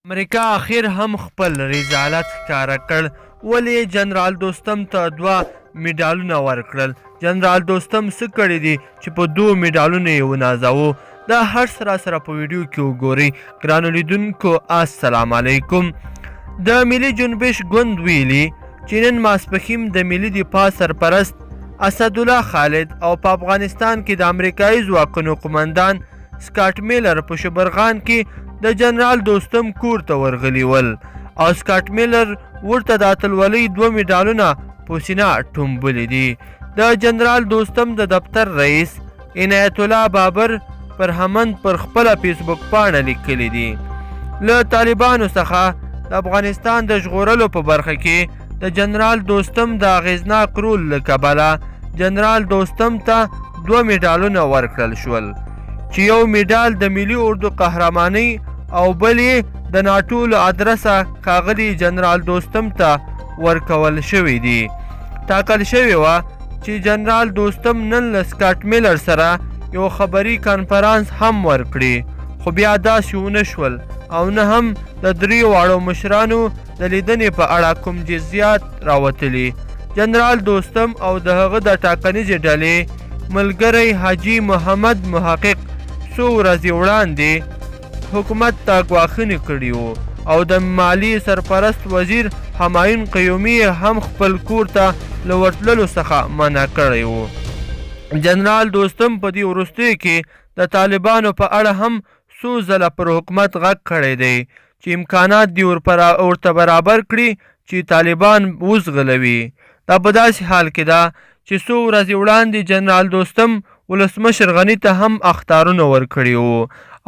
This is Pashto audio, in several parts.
امریکا اخیر هم خپل رضالت ښکاره کړ ولې جنرال دوستم ته 2 میډالونه ورکړل. جنرال دوستم څه کړي دي چې په 2 میډالونو یې ونازاوه؟ دا هر څه راسره په ویډیو کې وګورئ. ګرانو لیدونکو السلام علیکم. د ملي جنبش ګوند ویلي چې نن ماسپښین د ملي دفاع سرپرست اسدالله خالد او په افغانستان کې د امریکایي ځواکونو قمندان سکاټ میلر په شبرغان کې د جنرال دوستم کور ته ورغلي ول او سکاټ میلر ورته د اتلولۍ 2 میډالونه په سینه ټومبلي دي. د جنرال دوستم د دفتر رئیس عنایت الله بابر فرهمند پر خپله فیسبوک پاڼه لیکلي دي له طالبانو څخه د افغانستان د ژغورلو په برخه کې د جنرال دوستم د اغیزناک رول له کبله جنرال دوستم ته 2 میډالونه ورکړل شول چې یو میډال د ملي اردو قهرمانۍ او بل یې د ناټو له ادرسه ښاغلي جنرال دوستم ته ورکول شوي دي. ټاکل شوې وه چې جنرال دوستم نن له سکاټ میلر سره یو خبري کانفرانس هم ورکړي خو بیا داسې ونه شول او نه هم د 3 واړو مشرانو د لیدنې په اړه کوم جزیات راوتلي. جنرال دوستم او د هغه د ټاکنیزې ډلې ملګری حاجي محمد محقق څو ورځې وړاندې حکومت ته ګواښنې کړي وو او د مالي سرپرست وزیر همایون قیومي هم خپل کور ته له ورتللو څخه منع کړی وو. جنرال دوستم په دې وروستیو کې د طالبانو په اړه هم څو ځله پر حکومت غږ کړی دی چې امکانات دې ورته برابر کړي چې طالبان وزغلوي. دا په داسې حال کې ده چې څو ورځې وړاندې جنرال دوستم ولسمشر غني ته هم اخطارونه ورکړي وو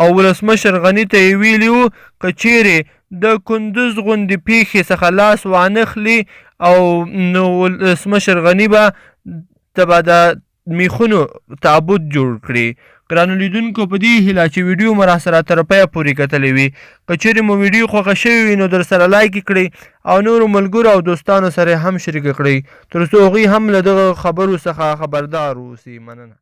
او ولسمشر غني ته یې ویلي وو که چیرې د کندوز غوندې پیښې څخه لاس وانخلي او نو ولسمشر غني به د میخونو تابوت جوړ کړي. ګرانو لیدونکو په دې هیله چې ویډیو مو راسره تر پایه پورې کتلی وي. که چیرې مو ویډیو خوښه شوې وي نو در سره لایک کړئ او نورو ملګرو او دوستانو سره هم شریک کړئ تر څو هغوی هم له دغه خبرو څخه خبردار اوسي. مننه.